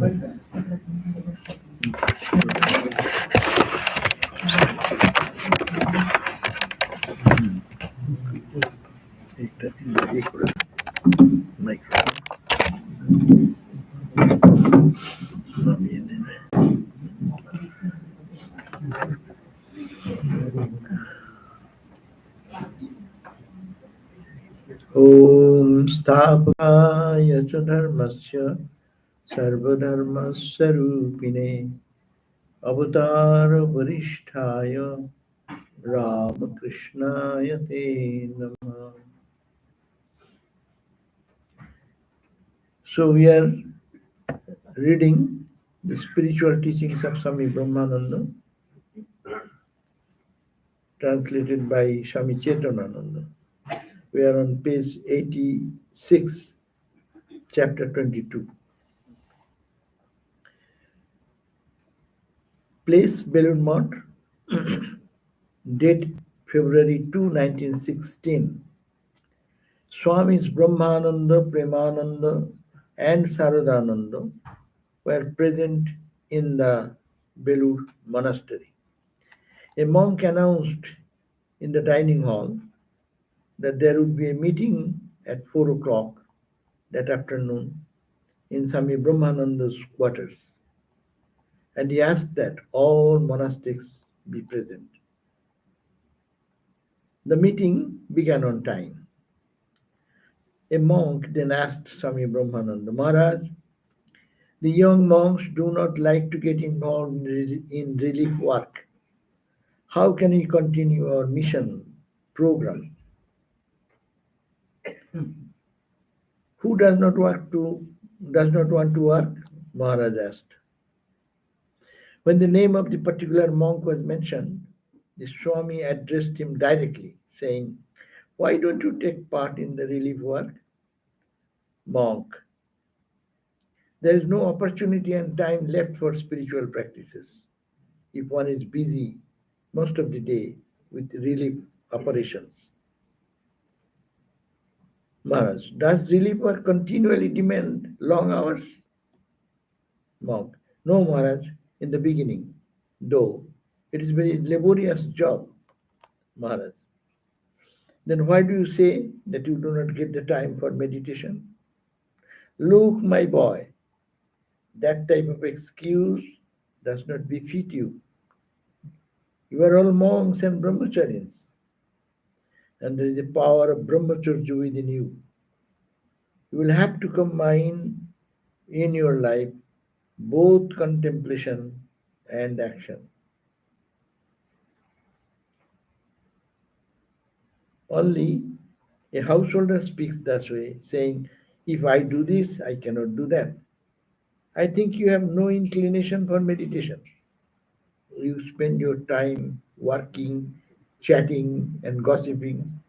Om Stapaya Dharmasya Sarvadharmasarupine Avatar Varishtaya Ramakrishnaya Te Namaha. So we are reading the spiritual teachings of Swami Brahmananda, translated by Swami Chetanananda. We are on page 86, chapter 22. Place Balloon Mott, date February 2, 1916. Swamis Brahmananda, Premananda, and Sarvadevananda were present in the Belur monastery. A monk announced in the dining hall that there would be a meeting at 4 o'clock that afternoon in Swami Brahmananda's quarters, and he asked that all monastics be present. The meeting began on time. A monk then asked Swami Brahmananda, Maharaj, the young monks do not like to get involved in relief work. How can we continue our mission program? Who does not want to work? Maharaj asked. When the name of the particular monk was mentioned, the Swami addressed him directly, saying, Why don't you take part in the relief work? Monk, there is no opportunity and time left for spiritual practices if one is busy most of the day with relief operations. Maharaj, does relief work continually demand long hours? Monk, no, Maharaj, in the beginning, though it is a very laborious job. Maharaj, then why do you say that you do not get the time for meditation? Look, my boy, that type of excuse does not befit you. You are all monks and brahmacharyas, and there is a power of brahmacharya within you. You will have to combine in your life both contemplation and action. Only a householder speaks that way, saying, If I do this, I cannot do that. I think you have no inclination for meditation. You spend your time working, chatting, and gossiping,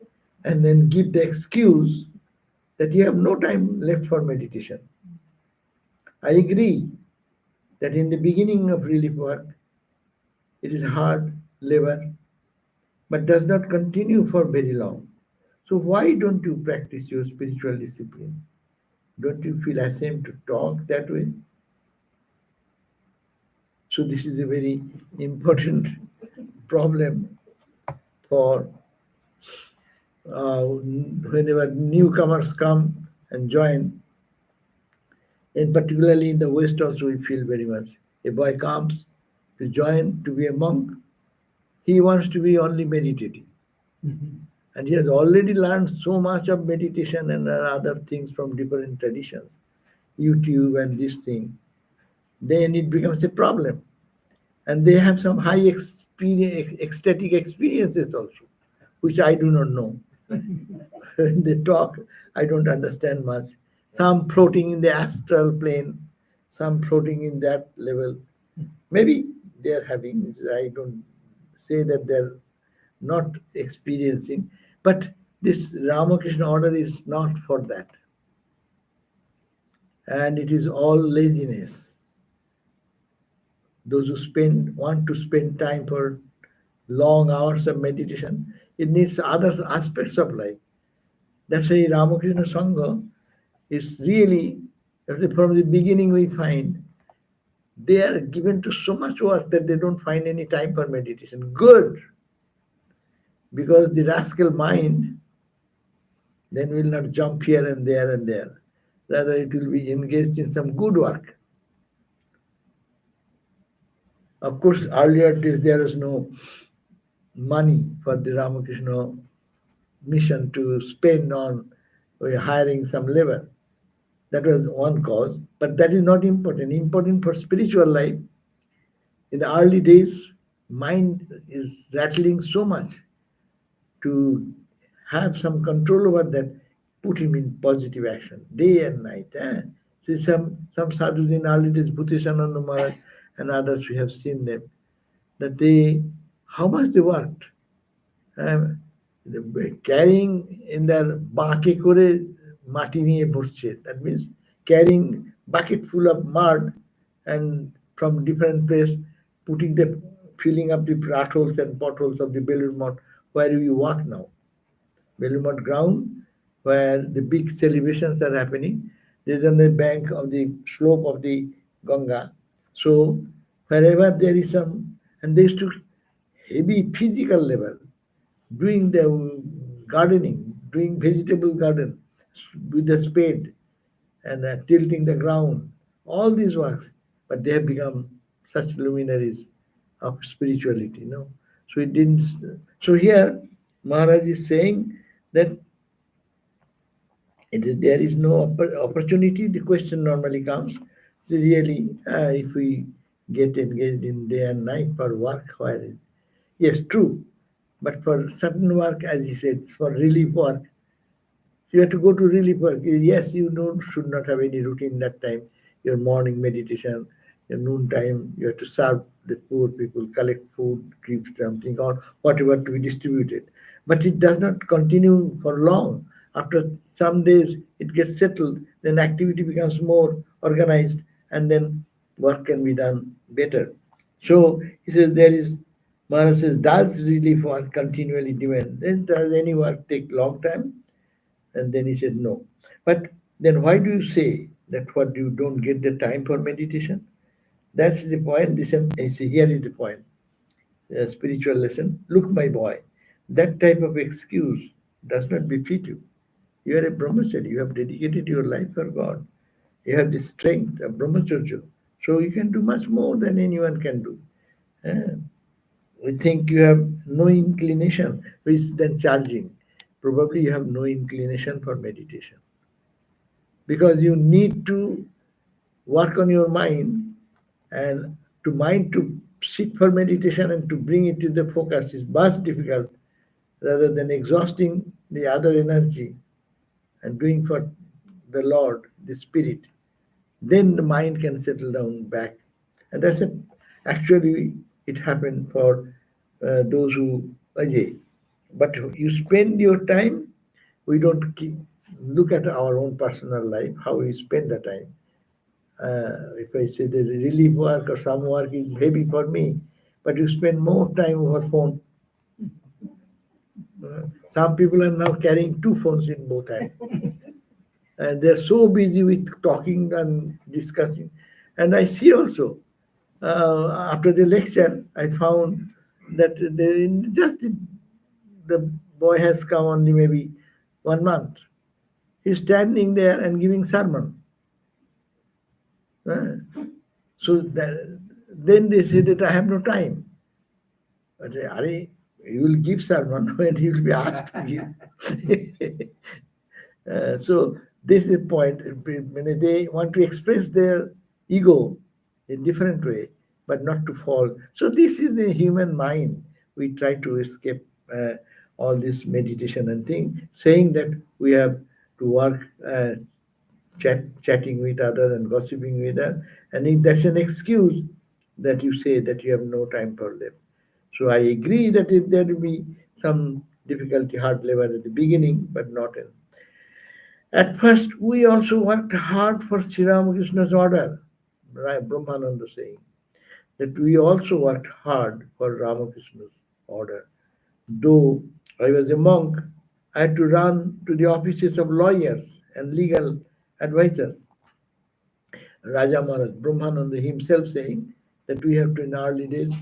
and then give the excuse that you have no time left for meditation. I agree that in the beginning of relief work, it is hard labor, but does not continue for very long. So why don't you practice your spiritual discipline? Don't you feel ashamed to talk that way? So this is a very important problem for whenever newcomers come and join, and particularly in the West also we feel very much. A boy comes to join to be a monk, he wants to be only meditating. And he has already learned so much of meditation and other things from different traditions, YouTube and this thing. Then it becomes a problem. And they have some high ecstatic experiences also, which I do not know. When they talk, I don't understand much. Some floating in the astral plane, some floating in that level. Maybe they are having, I don't say that they're not experiencing, but this Ramakrishna order is not for that. And it is all laziness. Those who want to spend time for long hours of meditation, it needs other aspects of life. That's why Ramakrishna Sangha is really, from the beginning we find They are given to so much work that they don't find any time for meditation. Good, because the rascal mind then will not jump here and there and there. Rather, it will be engaged in some good work. Of course, earlier days there was no money for the Ramakrishna mission to spend on hiring some labor. That was one cause, but that is not important. Important for spiritual life. In the early days, mind is rattling so much to have some control over that, put him in positive action day and night. See some sadhus in early days, Bhutishananda Maharaj and others, we have seen them, that they, how much they worked. Carrying in their বাঁকে করে মাটি নিয়ে বসছে, that means carrying bucket full of mud and from different place, putting the, filling up the rat holes and potholes of the Belur Math where we walk now. Belur Math ground, where the big celebrations are happening, there's on the bank of the slope of the Ganga. So wherever there is some, and they used to heavy physical labor, doing the gardening, doing vegetable garden with the spade and tilting the ground, all these works. But they have become such luminaries of spirituality, So it didn't. So here, Maharaj is saying that there is no opportunity. The question normally comes, really, if we get engaged in day and night for work, where is, yes, true. But for certain work, as he said, for relief work, you have to go to relief work. Yes, you don't should not have any routine that time. Your morning meditation, your noon time, you have to serve the poor people, collect food, give something or whatever to be distributed. But it does not continue for long. After some days, it gets settled. Then activity becomes more organized, and then work can be done better. So he says there is. Maharaj says, does relief work continually demand? Then does any work take long time? And then he said, no. But then why do you say that what you don't get the time for meditation? That's the point. Listen, I say, here is the point. A spiritual lesson. Look, my boy, that type of excuse does not befit you. You are a brahmachari. You have dedicated your life for God. You have the strength of brahmacharya. So you can do much more than anyone can do. Eh? We think you have no inclination, which is then charging. Probably you have no inclination for meditation because you need to work on your mind, and to mind to sit for meditation and to bring it to the focus is much difficult rather than exhausting the other energy and doing for the Lord, the Spirit. Then the mind can settle down back. And that's it. Actually, it happened for those who, Ajay. But you spend your time, we don't look at our own personal life, how we spend the time. If I say the relief work or some work is heavy for me, but you spend more time over phone. Some people are now carrying two phones in both hands. And they're so busy with talking and discussing. And I see also, after the lecture, I found that just the boy has come only maybe 1 month. He's standing there and giving sermon. Uh, so then they say that I have no time. But you will give sermon when you will be asked to give. So this is the point. When they want to express their ego in different way, but not to fall. So this is the human mind. We try to escape all this meditation and thing, saying that we have to work chatting with other and gossiping with them, and if that's an excuse that you say that you have no time for them. So I agree that if there will be some difficulty, hard labor at the beginning, but not in. At first, we also worked hard for Sri Ramakrishna's order. Right, Brahmananda saying that we also worked hard for Ramakrishna's order. Though I was a monk, I had to run to the offices of lawyers and legal advisors. Raja Maharaj, Brahmananda himself saying that we have to, in early days,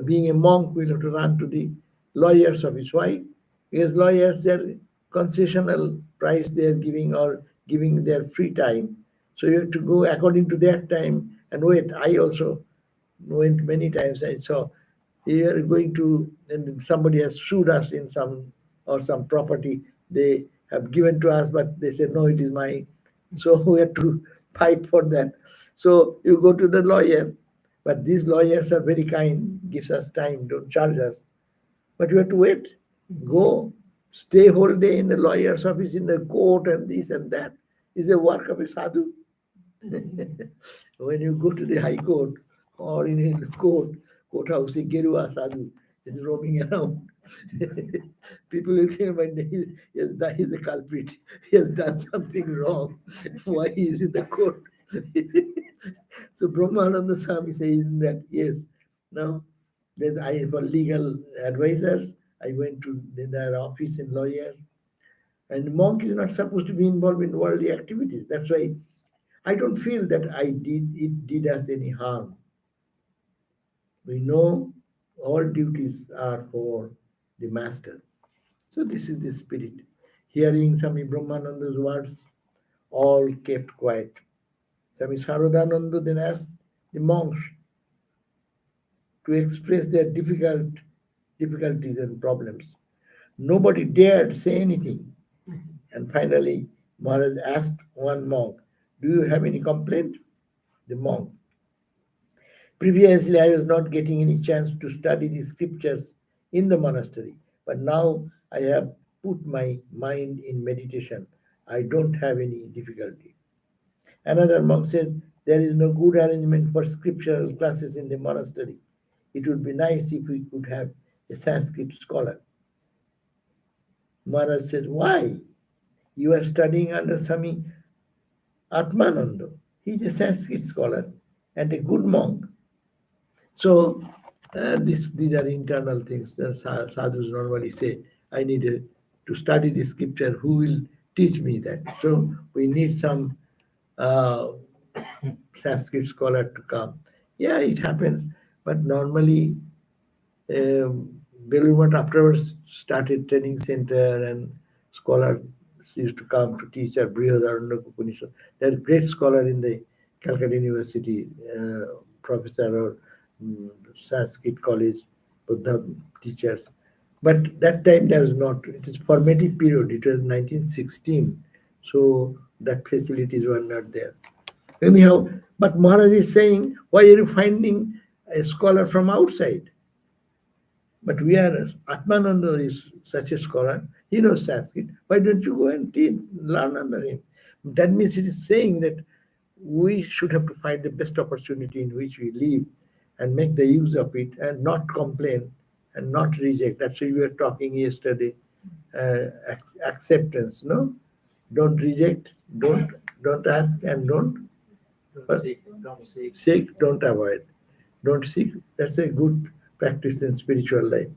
being a monk, we have to run to the lawyer's office. Why? Because lawyers, their concessional price they are giving or giving their free time. So you have to go according to their time and wait. I also went many times. I saw you are going to, and somebody has sued us in some or some property they have given to us, but they said no, it is mine. So we have to fight for that. So you go to the lawyer, but these lawyers are very kind, gives us time, don't charge us, but you have to wait, go, stay whole day in the lawyer's office, in the court, and this and that is a work of a sadhu. When you go to the high court or in a courthouse, a Gerua sadhu is roaming around. People will think, but he is a culprit. He has done something wrong. Why he is in the court? So Brahmananda Swami says that yes, now there's I for legal advisors. I went to their office and lawyers, and monk is not supposed to be involved in worldly activities. That's why I don't feel that it did us any harm. We know all duties are for the master. So this is the spirit. Hearing Swami Brahmananda's words, all kept quiet. Swami Sarvadevananda then asked the monks to express their difficulties and problems. Nobody dared say anything. And finally, Maharaj asked one monk, "Do you have any complaint?" The monk, "Previously, I was not getting any chance to study the scriptures in the monastery, but now I have put my mind in meditation. I don't have any difficulty." Another monk says, "There is no good arrangement for scriptural classes in the monastery. It would be nice if we could have a Sanskrit scholar." Maharaj says, "Why? You are studying under Swami Atmananda. He is a Sanskrit scholar and a good monk." So these are internal things. The sadhus normally say, "I need to study the scripture. Who will teach me that?" So we need some uh, Sanskrit scholar to come. Yeah, it happens, but normally um, Belur afterwards started training center and scholars used to come to teach at Brihadaranya Upanishad. There are great scholar in the Calcutta University, professor or Sanskrit college, Buddha teachers. But that time there was not, it is formative period, it was 1916. So that facilities were not there. Anyhow, but Maharaj is saying, why are you finding a scholar from outside? But we are, Atmananda is such a scholar, he knows Sanskrit. Why don't you go and teach, learn under him? That means it is saying that we should have to find the best opportunity in which we live and make the use of it and not complain and not reject. That's why we were talking yesterday. Acceptance, no? Don't reject, don't ask, and don't seek, don't avoid. Don't seek. That's a good practice in spiritual life.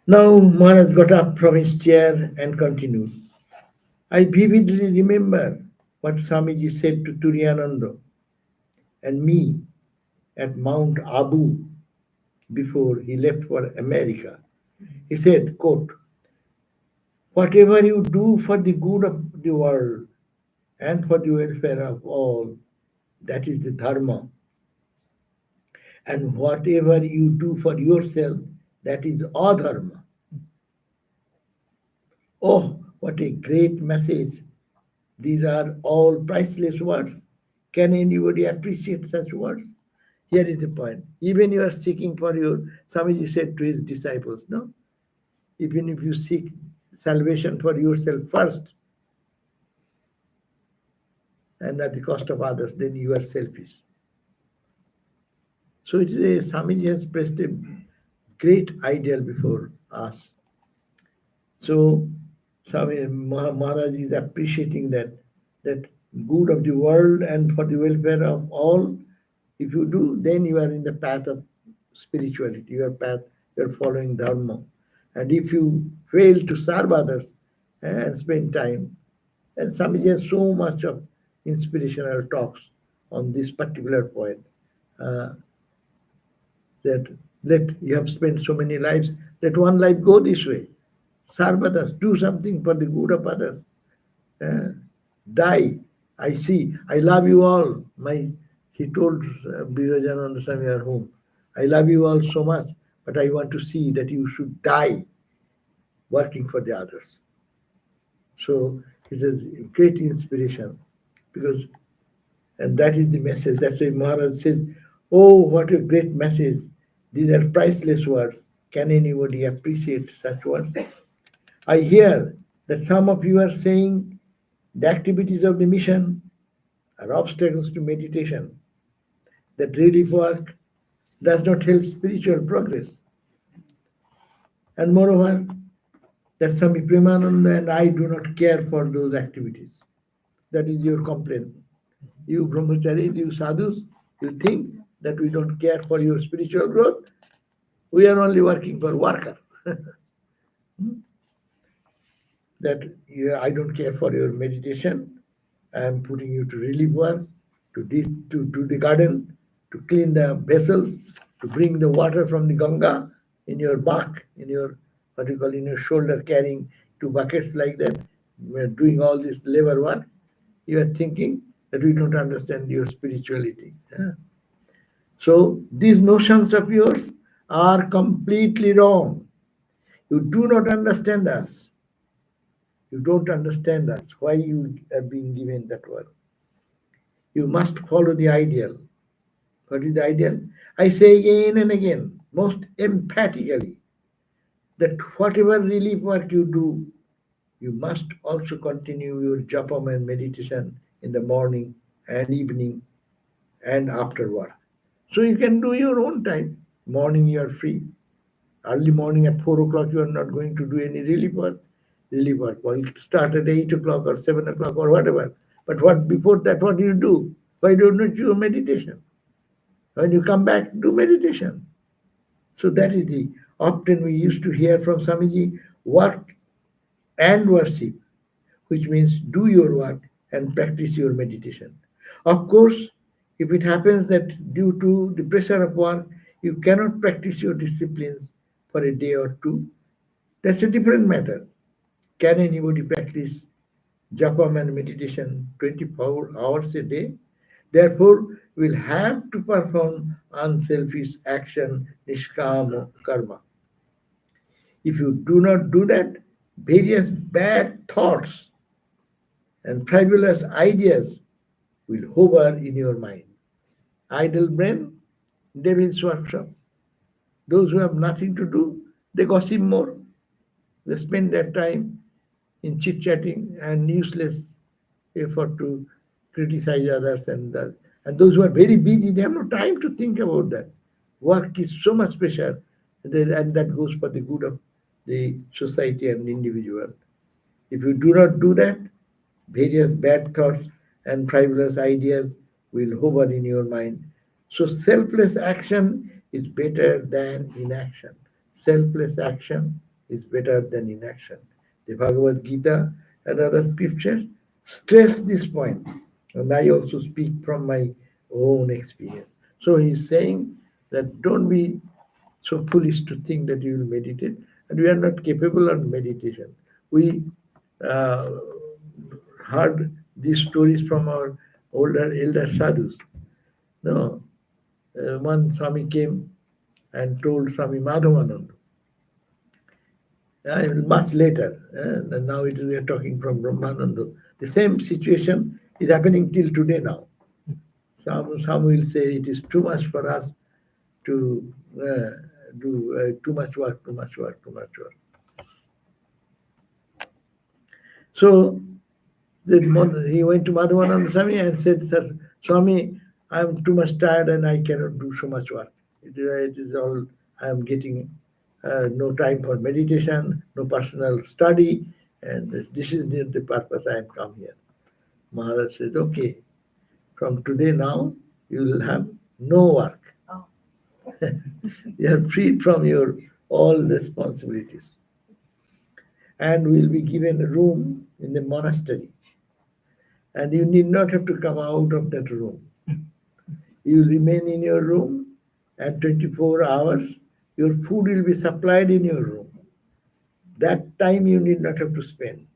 Now Maharaj got up from his chair and continued. I vividly remember what Swamiji said to Turiyananda and me at Mount Abu before he left for America. He said, quote, "Whatever you do for the good of the world and for the welfare of all, that is the dharma. And whatever you do for yourself, that is adharma." Oh, what a great message. These are all priceless words. Can anybody appreciate such words? Here is the point. Even you are seeking for your, Swamiji said to his disciples, no? Even if you seek salvation for yourself first and at the cost of others, then you are selfish. So it is Swamiji has placed a great ideal before us. So Swami Maharaj is appreciating that good of the world and for the welfare of all. If you do, then you are in the path of spirituality. You are following dharma. And if you fail to serve others and spend time, and Swamiji has so much of inspirational talks on this particular point. Uh, that let you have spent so many lives, let one life go this way. Serve others, do something for the good of others. Uh, Die. I see. I love you all. He told Birajananda Swami at home, I love you all so much, but I want to see that you should die working for the others. So he says, great inspiration, because, and that is the message. That's why Maharaj says, oh, what a great message. These are priceless words. Can anybody appreciate such words? I hear that some of you are saying the activities of the mission are obstacles to meditation, that relief work does not help spiritual progress. And moreover, that Swami Premananda and I do not care for those activities. That is your complaint. You brahmacharis, you sadhus, you think that we don't care for your spiritual growth. We are only working for worker. That I don't care for your meditation. I am putting you to relief work, to do the garden, to clean the vessels, to bring the water from the Ganga in your back, in your, what you call, in your shoulder, carrying two buckets like that, doing all this labor work. You are thinking that we don't understand your spirituality. Yeah. So these notions of yours are completely wrong. You do not understand us. You don't understand us, why you are being given that word. You must follow the ideal. What is the ideal? I say again and again, most emphatically, that whatever relief work you do, you must also continue your japam and meditation in the morning and evening and after work. So you can do your own time. Morning you are free. Early morning at 4 o'clock you are not going to do any relief work. Relief work. Well, start at 8 o'clock or 7 o'clock or whatever. But what before that, what do you do? Why don't you do meditation? When you come back, do meditation. So that is the, often we used to hear from Swamiji, work and worship, which means do your work and practice your meditation. Of course, if it happens that due to the pressure of work, you cannot practice your disciplines for a day or two, that's a different matter. Can anybody practice japam and meditation 24 hours a day? Therefore, we'll have to perform unselfish action, nishkama karma. If you do not do that, various bad thoughts and frivolous ideas will hover in your mind. Idle brain, devil's workshop. Those who have nothing to do, they gossip more. They spend their time in chit-chatting and useless effort to criticize others. And those who are very busy, they have no time to think about that. Work is so much pressure, and that goes for the good of the society and the individual. If you do not do that, various bad thoughts and frivolous ideas will hover in your mind. So selfless action is better than inaction. Selfless action is better than inaction. The Bhagavad Gita and other scriptures stress this point. And I also speak from my own experience. So he's saying that don't be so foolish to think that you will meditate, and we are not capable of meditation. We uh, heard these stories from our elder sadhus. No, one Swami came and told Swami Madhavananda. Much later, and now we are talking from Brahmananda. The same situation is happening till today now. Some will say it is too much for us to do too much work, too much work, too much work. So he went to Madhavananda Swami and said, Sir, Swami, I am too much tired and I cannot do so much work. It is all, I am getting no time for meditation, no personal study, and this is the purpose I am come here. Maharaj said, okay, from today now, you will have no work. Oh. You are freed from your all responsibilities. And will be given a room in the monastery. and you need not have to come out of that room. You remain in your room, and 24 hours, your food will be supplied in your room. That time you need not have to spend.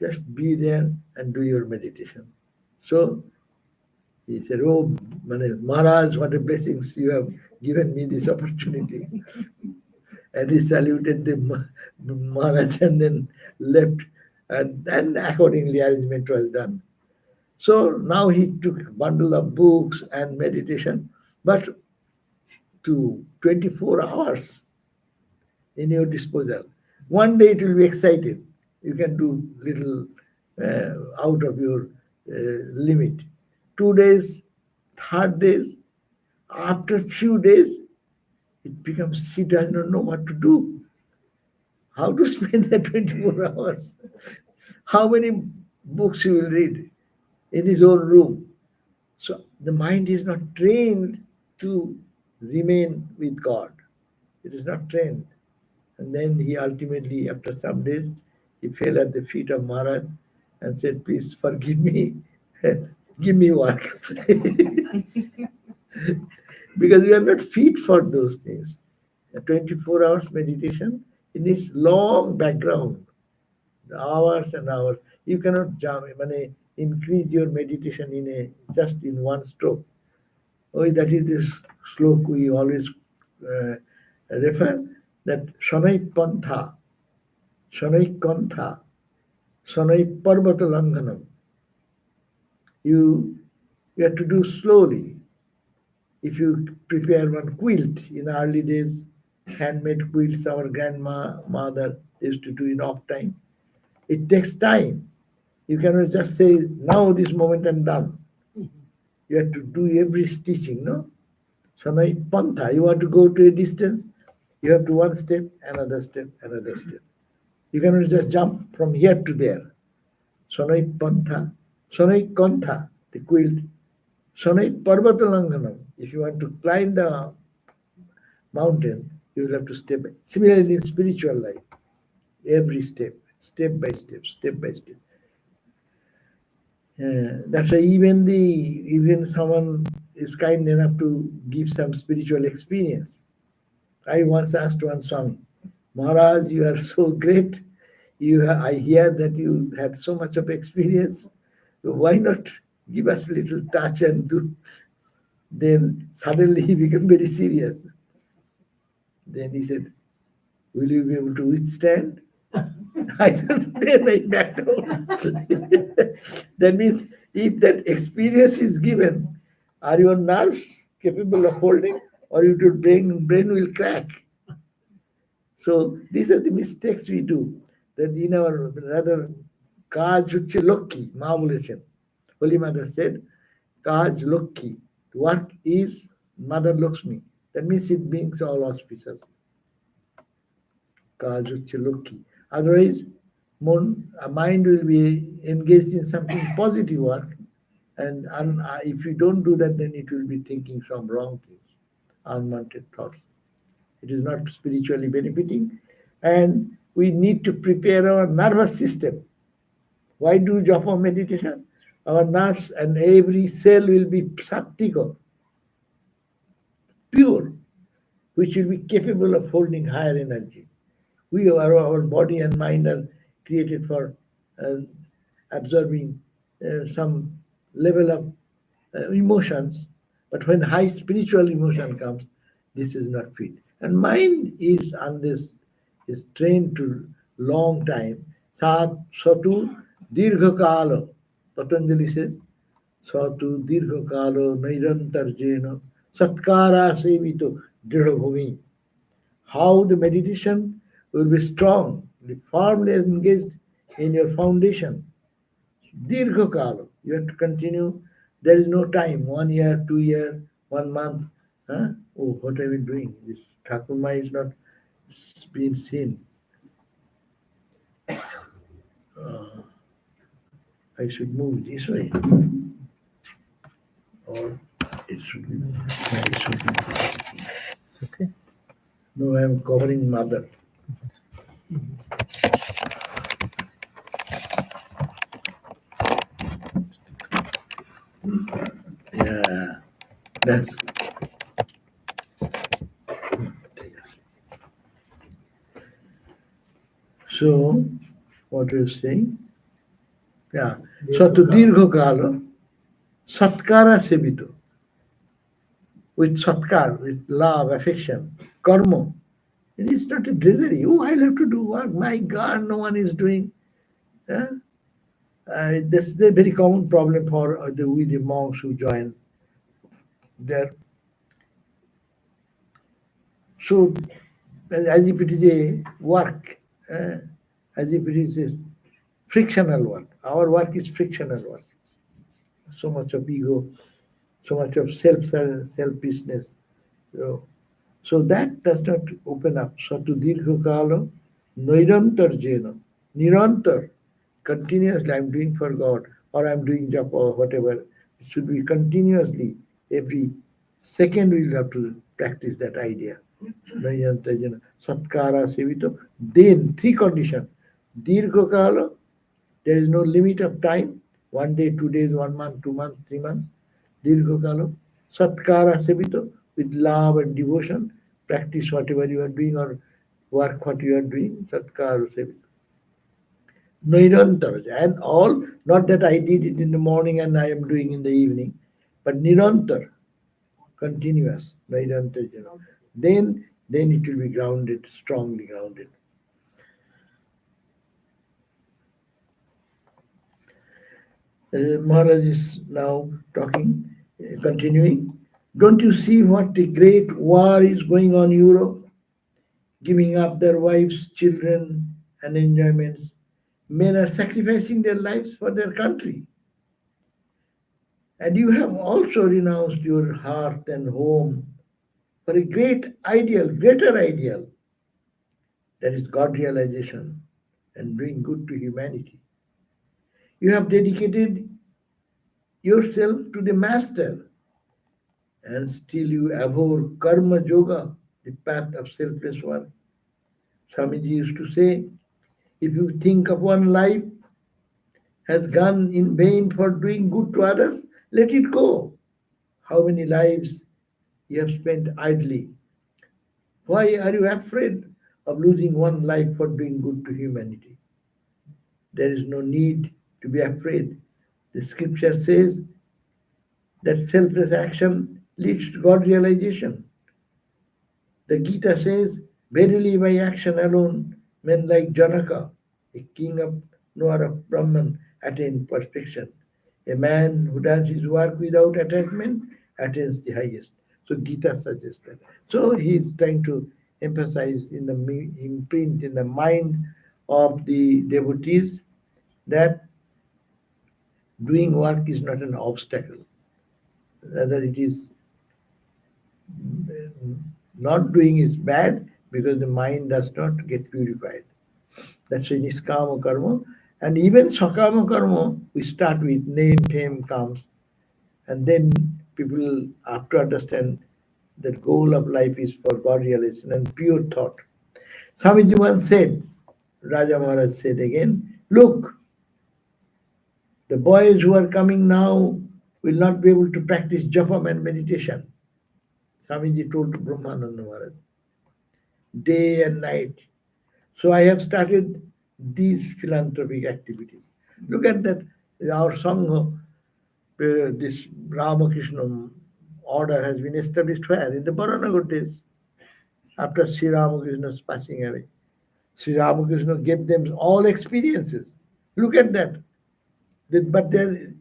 Just be there and do your meditation. So he said, "Oh, Maharaj, what a blessings you have given me this opportunity." And he saluted the Maharaj and then left. And then accordingly, arrangement was done. So now he took a bundle of books and meditation, but to 24 hours in your disposal. One day it will be excited. You can do little out of your limit. 2 days, third days, after few days, it becomes he does not know what to do. How to spend the 24 hours? How many books he will read in his own room? So the mind is not trained to remain with God. It is not trained. And then he ultimately, after some days, he fell at the feet of Maharaj and said, "Please forgive me, give me work." Because we are not fit for those things. A 24 hours meditation, it needs long background, hours and hours. You cannot increase your meditation in just in one stroke. Oh, that is this slok we always refer, that Shanai Pantha, Shanai Kantha, Shanai Parvata Langanam. You have to do slowly. If you prepare one quilt in early days, handmade quilts our grandmother used to do in off time, it takes time. You cannot just say, now this moment and done. You have to do every stitching, no? Shanai Pantha, you want to go to a distance, you have to one step, another step, another step. You cannot just jump from here to there. Shanai Pantha, Shanai Kantha, the quilt. Shanai Parvata Langanam, if you want to climb the mountain, you will have to step. Similarly, in spiritual life, every step, step by step, step by step. That's why even someone is kind enough to give some spiritual experience. I once asked one Swami, "Maharaj, you are so great. I hear that you had so much of experience. Why not give us a little touch and do?" Then suddenly he became very serious. Then he said, "Will you be able to withstand?" I said, "Then I backed down." That means if that experience is given, are your nerves capable of holding, or your brain will crack? So these are the mistakes we do. That in our rather কাজ হচ্ছে লক্ষ্মী, মা বলেছেন, Holy Mother said, কাজ Lakshmi, work is Mother Lakshmi. That means it brings all auspicious. কাজ হচ্ছে Lakshmi. Otherwise, mind will be engaged in something positive work, and if you don't do that, then it will be thinking some wrong things, unwanted thoughts. It is not spiritually benefiting, and we need to prepare our nervous system. Why do japa meditation? Our nerves and every cell will be sattika, pure, which will be capable of holding higher energy. Our body and mind are created for absorbing some level of emotions, but when high spiritual emotion comes, this is not fit. And mind is unless is trained to long time. Satu dirghakalo. Patanjali says, Satu dirghakalo nairantarjena satkara sevito dridhabhumi. How the meditation will be strong, be firmly engaged in your foundation. Dirghakalo. You have to continue. There is no time, 1 year, 2 years, 1 month. Huh? Oh, what are we doing? This Thakurma is not being seen. I should move this way. Or it should be. Okay. No, I am covering mother. That's so. What you saying? Yeah. So to dirgho kala satkara sevito with satkar, with love, affection, karma. It is not a drudgery. Oh, I'll have to do work. My God, no one is doing. Yeah? That's the very common problem for the monks who join there. So, as if it is a work, uh, as if it is a frictional work. Our work is frictional work. So much of ego, so much of selfishness. So, so that does not open up. So to dirgho kalo, noirantar jena, nirantar, continuously I'm doing for God or I'm doing japa or whatever. It should be continuously. Every second we'll have to practice that idea. Noirantar jena, satkara sevito. Then three conditions. Dirgho kalo, there is no limit of time. 1 day, 2 days, 1 month, 2 months, 3 months. Dirghakalo. Satkara sevito, with love and devotion. Practice whatever you are doing or work what you are doing. Satkara sevito. Nirantar. And all, not that I did it in the morning and I am doing in the evening, but nirantar, continuous. Nirantar. Then it will be grounded, strongly grounded. Maharaj is now talking, continuing. Don't you see what a great war is going on in Europe? Giving up their wives, children, and enjoyments. Men are sacrificing their lives for their country. And you have also renounced your hearth and home for a great ideal, greater ideal, that is God realization and doing good to humanity. You have dedicated yourself to the Master, and still you abhor karma yoga, the path of selfless work. Swamiji used to say, if you think of one life has gone in vain for doing good to others, let it go. How many lives you have spent idly? Why are you afraid of losing one life for doing good to humanity? There is no need to be afraid. The scripture says that selfless action leads to God realization. The Gita says, verily by action alone, men like Janaka, a king of Noor of Brahman, attain perfection. A man who does his work without attachment attains the highest. So Gita suggests that. So he is trying to emphasize in the imprint in the mind of the devotees that doing work is not an obstacle. Rather, it is not doing is bad because the mind does not get purified. That's why niskama karma. And even sakama karma, we start with name, fame comes. And then people have to understand that goal of life is for God realization and pure thought. Swamiji once said, Raja Maharaj said again, look, the boys who are coming now will not be able to practice japam and meditation. Swamiji told to Brahmananda Maharaj, day and night. So I have started these philanthropic activities. Look at that, our Sangha, this Ramakrishna order has been established where? In the Baranagar days, after Sri Ramakrishna's passing away. Sri Ramakrishna gave them all experiences. Look at that. But they're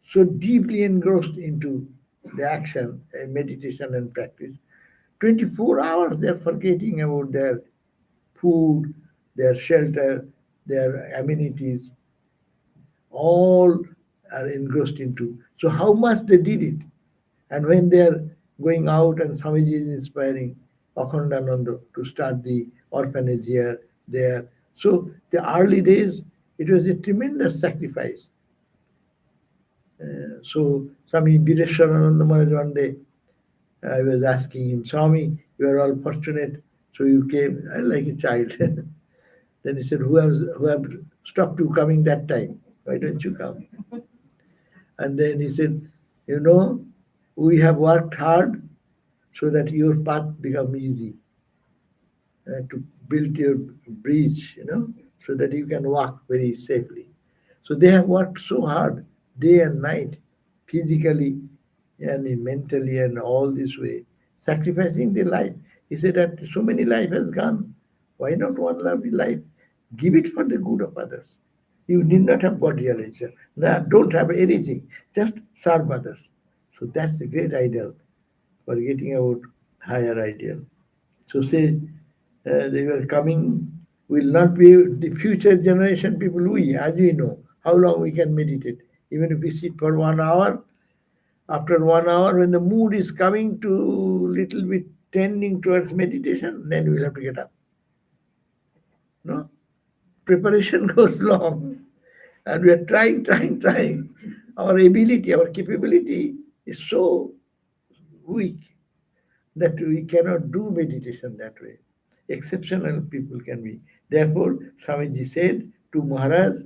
so deeply engrossed into the action, meditation and practice. 24 hours they're forgetting about their food, their shelter, their amenities, all are engrossed into. So how much they did it. And when they are going out and Swamiji is inspiring Akhandananda to start the orphanage here, there. So the early days, it was a tremendous sacrifice. So Swami Bireshwarananda Maharaj one day, I was asking him, Swami, you are all fortunate, so you came like a child. Then he said, who have stopped you coming that time? Why don't you come? And then he said, you know, We have worked hard so that your path become easy, to build your bridge, so that you can walk very safely. So they have worked so hard day and night, physically and mentally and all this way, sacrificing their life. He said that so many life has gone. Why not one lovely life? Give it for the good of others. You need not have God realization. No, don't have anything. Just serve others. So that's the great ideal, forgetting about higher ideal. So say they were coming, will not be the future generation people. We, as we know, how long we can meditate. Even if we sit for 1 hour, after 1 hour, when the mood is coming to little bit tending towards meditation, then we'll have to get up. No? Preparation goes long. And we are trying. Our ability, our capability is so weak that we cannot do meditation that way. Exceptional people can be. Therefore, Swamiji said to Maharaj,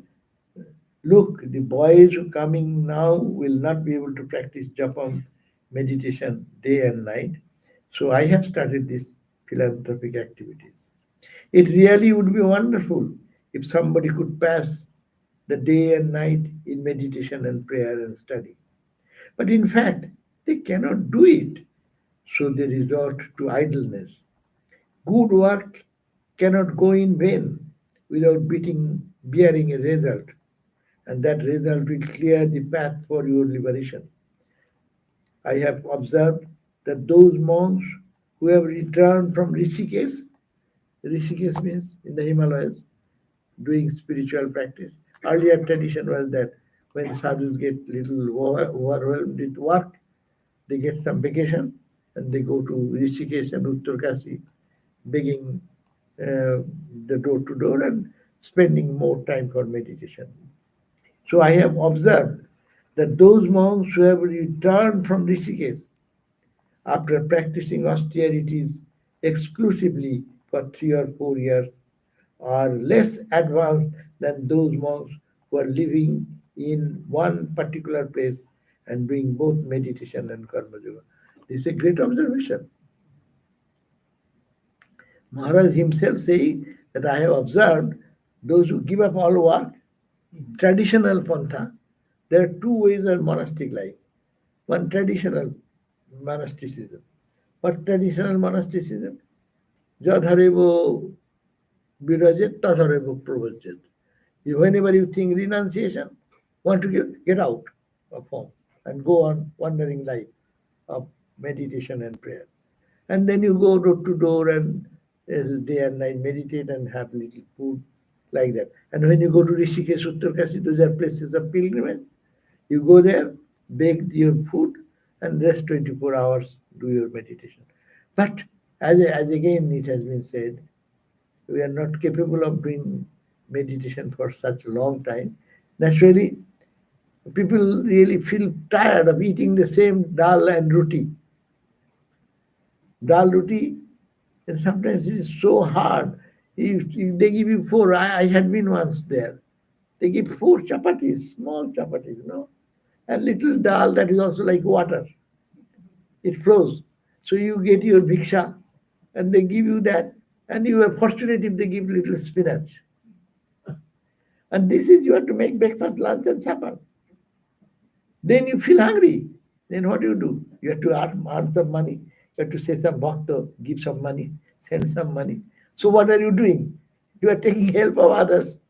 look, the boys who coming now will not be able to practice japa meditation day and night. So I have started this philanthropic activities. It really would be wonderful if somebody could pass the day and night in meditation and prayer and study. But in fact, they cannot do it. So they resort to idleness. Good work cannot go in vain without bearing a result, and that result will clear the path for your liberation. I have observed that those monks who have returned from Rishikesh means in the Himalayas, doing spiritual practice. Earlier tradition was that when sadhus get little overwhelmed with work, they get some vacation and they go to Rishikesh and Uttarkasi, begging the door to door and spending more time for meditation. So I have observed that those monks who have returned from Rishikesh after practicing austerities exclusively for 3 or 4 years are less advanced than those monks who are living in one particular place and doing both meditation and karma yoga. This is a great observation. Maharaj himself saying that I have observed those who give up all work, traditional pantha, there are two ways of monastic life. One traditional monasticism. What traditional monasticism? Jadharevo virajet tadharevo pravajat. Whenever you think renunciation, want to get out of home and go on wandering life of meditation and prayer. And then you go door to door and day and night meditate and have little food like that. And when you go to Rishikesh, Uttarkasi, those are places of pilgrimage. You go there, bake your food, and rest 24 hours, do your meditation. But as again it has been said, we are not capable of doing meditation for such a long time. Naturally, people really feel tired of eating the same dal and roti. Dal roti, and sometimes it is so hard. If they give you four, I had been once there. They give four chapatis, small chapatis, no? And little dal that is also like water. It flows. So you get your bhiksha and they give you that. And you are fortunate if they give little spinach. And this is you have to make breakfast, lunch, and supper. Then you feel hungry. Then what do you do? You have to earn some money. You have to say some bhakta, give some money, send some money. So what are you doing? You are taking help of others,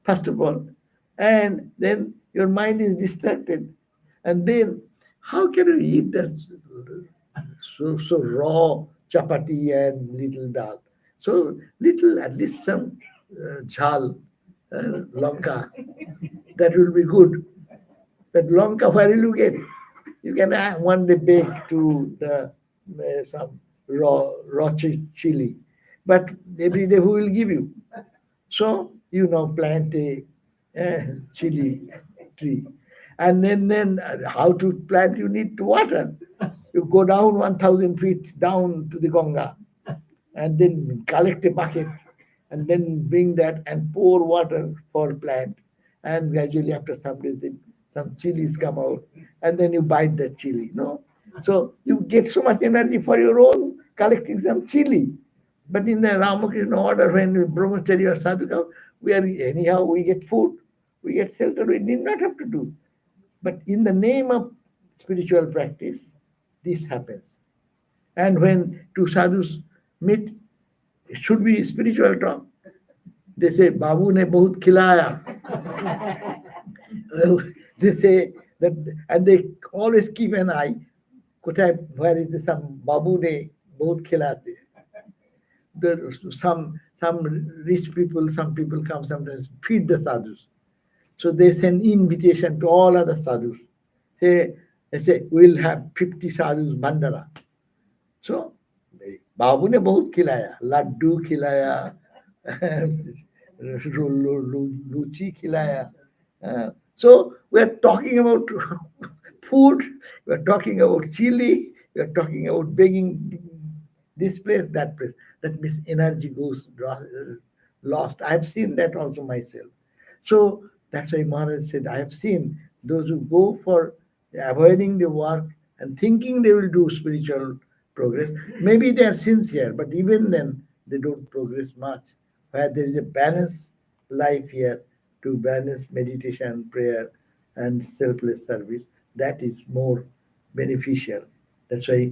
first of all. And then your mind is distracted. And then how can you eat this so raw chapati and little dal? So little, at least some jhal, lanka, that will be good. But lanka, where will you get? You can one day bake to the some raw chili, but every day who will give you? So you now plant a chili tree, and then how to plant? You need to water. You go down 1,000 feet down to the Ganga, and then collect a bucket, and then bring that and pour water for plant, and gradually after some days some chilies come out, and then you bite the chili. No, So you get so much energy for your own collecting some chili. But in the Ramakrishna order, when we brahmachari or sadhu come, we are anyhow we get food, we get shelter. We did not have to do. But in the name of spiritual practice, this happens. And when two sadhus meet, it should be spiritual talk. They say, Babu ne bahut khilaya. They say that, and they always keep an eye. Where is the some Babu ne bahut khilate? Some rich people, some people come sometimes feed the sadhus. So they send invitation to all other sadhus. They say we'll have 50 sadhus bandara. So बाबू ने बहुत खिलाया, लड्डू खिलाया, लूची खिलाया. So we are talking about food, we are talking about chili, we are talking about begging this place, that place. That means energy goes lost. I have seen that also myself. So that's why Maharaj said, I have seen those who go for avoiding the work and thinking they will do spiritual progress. Maybe they are sincere, but even then they don't progress much. Where there is a balanced life here to balance meditation, prayer, and selfless service, that is more beneficial. That's why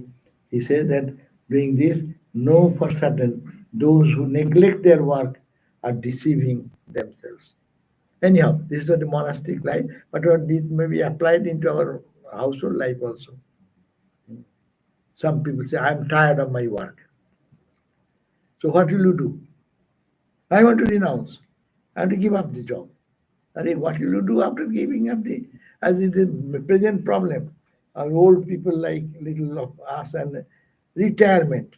he says that doing this, know for certain those who neglect their work are deceiving themselves. Anyhow, this is the monastic life, but this may be applied into our household life also. Some people say, I'm tired of my work. So what will you do? I want to renounce. I want to give up the job. What will you do after giving up the, as is the present problem? Our old people like little of us and retirement.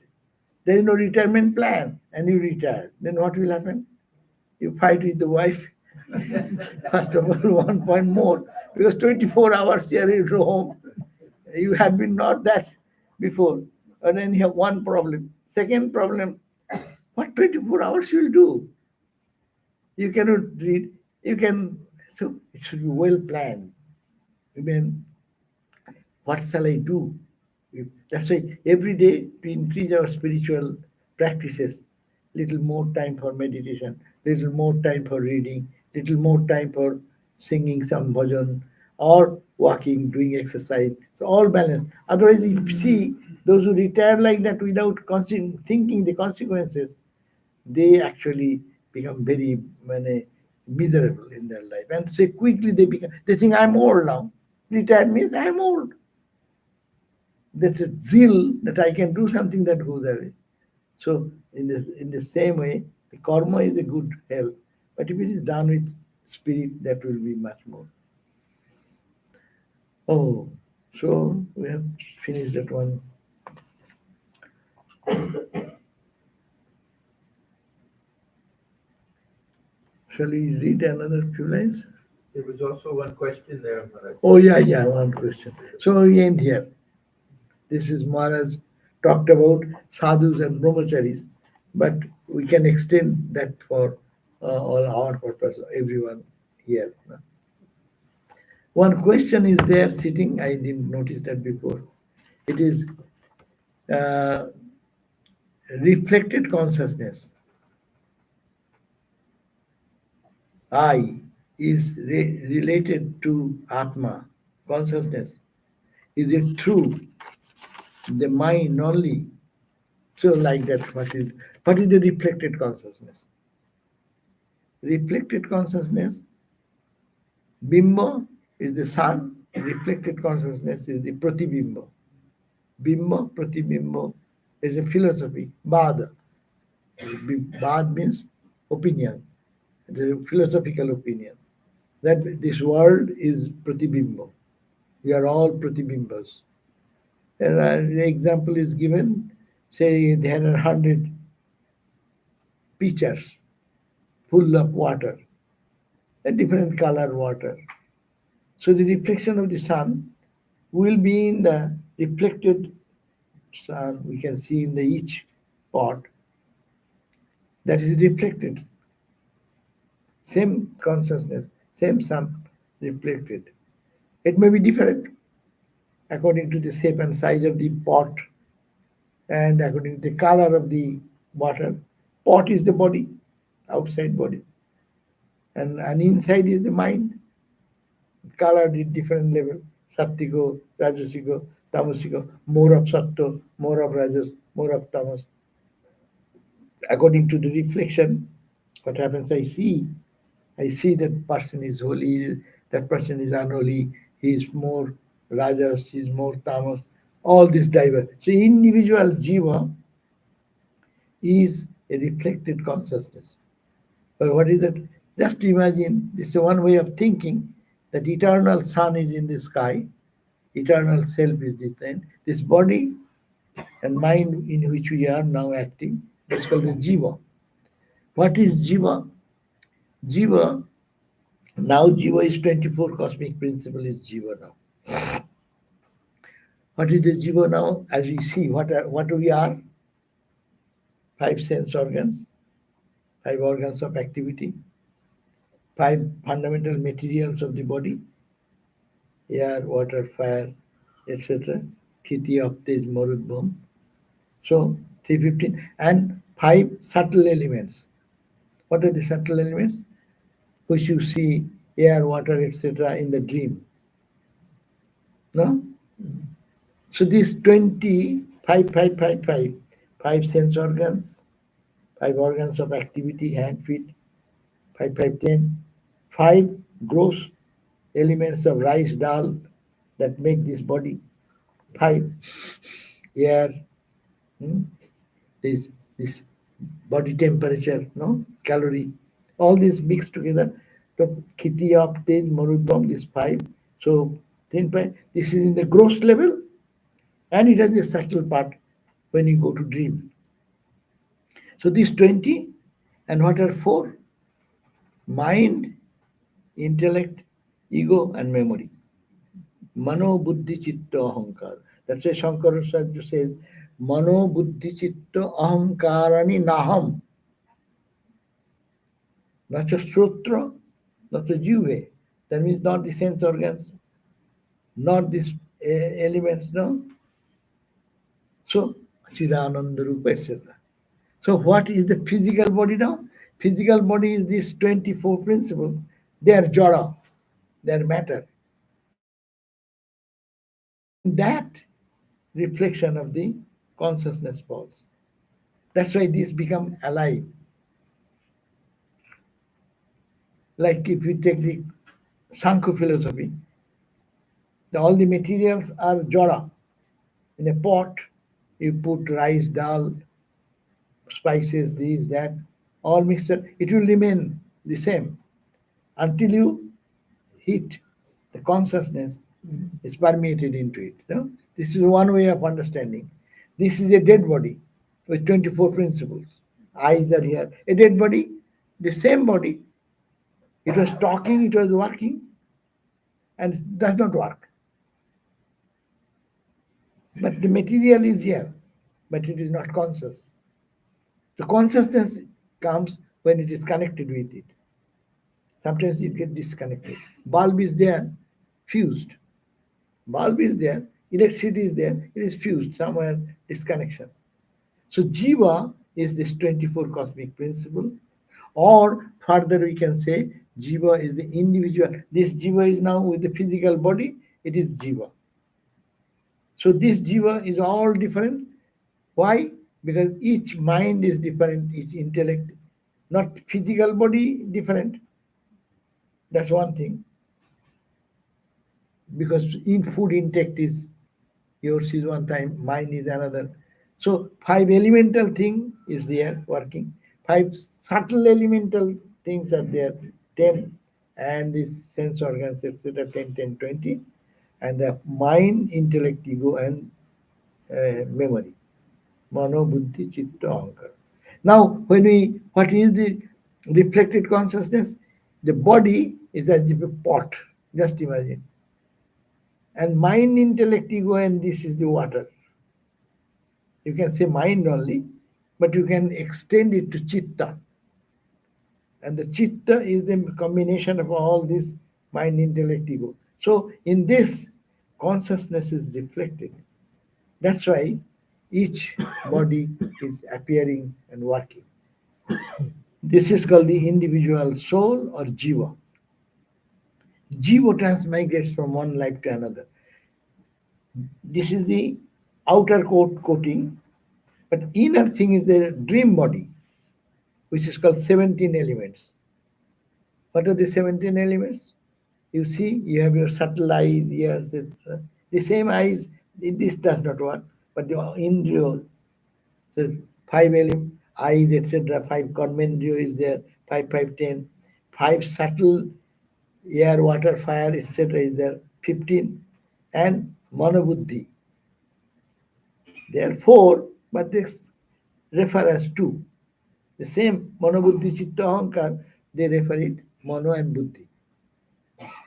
There is no retirement plan and you retire. Then what will happen? You fight with the wife. First of all, 1 point more, because 24 hours here in home, you had been not that before. And then you have one problem. Second problem, what 24 hours you will do? You cannot read. You can, so it should be well planned. I mean, what shall I do? That's why every day to increase our spiritual practices, little more time for meditation, little more time for reading, little more time for singing some bhajan or walking, doing exercise. So all balance. Otherwise, you see those who retire like that without thinking the consequences, they actually become very miserable in their life. And so quickly they think I'm old now. Retired means I'm old. That's a zeal that I can do something that goes away. So in the same way, the karma is a good help, but if it is done with spirit, that will be much more. Oh, so we have finished that one. Shall we read another few lines? There was also one question there, Maharaj. Oh yeah, one question. So we end here. This is Maharaj talked about sadhus and brahmacharis, but we can extend that for all our purpose, everyone here. One question is there sitting, I didn't notice that before. It is uh, reflected consciousness. I is related to Atma, consciousness. Is it true? The mind only. So like that, what is the reflected consciousness? Reflected consciousness, Bimba is the sun, reflected consciousness is the Pratibimba. Bimba, Pratibimba is a philosophy, Bad. Bad means opinion, the philosophical opinion, that this world is Pratibimba. We are all Pratibimbas. And the example is given, say there are 100 pitchers full of water, a different color water. So the reflection of the sun will be in the reflected sun. We can see in the each pot that is reflected. Same consciousness, same sun reflected. It may be different. according to the shape and size of the pot, and according to the color of the water. Pot is the body, outside body, and inside is the mind, colored at different level. Sattvico, Rajasico, Tamasico, more of Sattva, more of Rajas, more of Tamas. According to the reflection, what happens, I see that person is holy, that person is unholy, he is more Rajas, he is more Tamas, all this diverse. So individual jiva is a reflected consciousness. But what is that? Just imagine, this is one way of thinking, that eternal sun is in the sky, eternal self is this thing. This body and mind in which we are now acting, that's called the jiva. What is jiva? Jiva, now jiva is 24 cosmic principle is jiva now. What is the jiva now? As we see, what we are, five sense organs, five organs of activity, five fundamental materials of the body, air, water, fire, etc. Kiti, Aptej, Marudbham. So 315 and five subtle elements. What are the subtle elements? Which you see air, water, etc. in the dream. No? So these 25, five sense organs, five organs of activity, hand, feet, 10, five gross elements of rice, dal that make this body, five air, hmm, this body temperature, no calorie, all this mixed together. So Kiti of Tej Marudbam, this five. So 10 pi, this is in the gross level, and it has a subtle part when you go to dream. So these 20, and what are four? Mind, intellect, ego, and memory. Mano, buddhi, chitta, ahankar. That's why Shankaracharya says, Mano, buddhi, chitta, ahankarani naham. Not just srotra, not the jive. That means not the sense organs, not these elements, no. So, Chidananda Rupa, etc. So, what is the physical body now? Physical body is these 24 principles. They are jara, they are matter. And in that reflection of the consciousness falls. That's why these become alive. Like if you take the Sankhya philosophy, all the materials are jara. In a pot, you put rice, dal, spices, this, that, all mixture, it will remain the same until you heat. The consciousness is permeated into it. No? This is one way of understanding. This is a dead body with 24 principles. Eyes are here. A dead body, the same body. It was talking, it was working, and it does not work. But the material is here, but it is not conscious. The consciousness comes when it is connected with it. Sometimes it gets disconnected. Bulb is there, fused. Bulb is there, electricity is there, it is fused somewhere, disconnection. So jiva is this 24 cosmic principle, or further we can say jiva is the individual. This jiva is now with the physical body, it is jiva. So this jiva is all different. Why? Because each mind is different, each intellect, not physical body different. That's one thing. Because in food intake is yours is one time, mine is another. So five elemental thing is there working. Five subtle elemental things are there, 10, and these sense organs, etc., 10, 10, 20, and the mind, intellect, ego, and memory. Mano, buddhi, chitta, ahankar. Now, what is the reflected consciousness? The body is as if a pot. Just imagine. And mind, intellect, ego, and this is the water. You can say mind only, but you can extend it to chitta. And the chitta is the combination of all this mind, intellect, ego. So in this, consciousness is reflected. That's why each body is appearing and working. This is called the individual soul or jiva. Jiva transmigrates from one life to another. This is the outer coating, but inner thing is the dream body, which is called 17 elements. What are the 17 elements? You see, you have your subtle eyes, ears, etc. The same eyes, this does not work, but the indriya, so five eyes, etc. Five karmendriya is there, five, five, 10. Five subtle air, water, fire, etc. is there, 15. And manobuddhi. There are four, but they refer as two. The same manobuddhi chitta ahankar, they refer it mano and buddhi.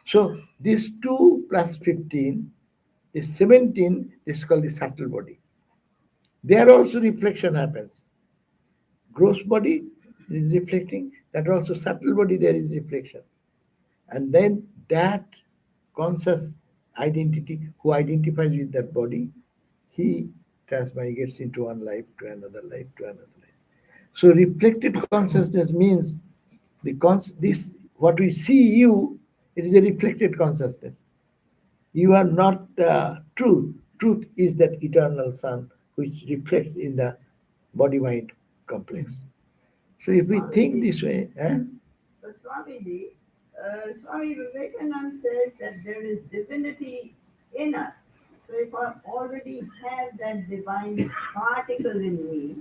So these 2 plus 15, the 17 is called the subtle body. There also reflection happens. Gross body is reflecting, that also subtle body there is reflection. And then that conscious identity who identifies with that body, he transmigrates into one life to another life to another life. So reflected consciousness means this what we see you, it is a reflected consciousness. You are not the truth. Truth is that eternal sun which reflects in the body mind complex. So if we think this way, But Swamiji, Swami Vivekananda says that there is divinity in us. So if I already have that divine particle in me,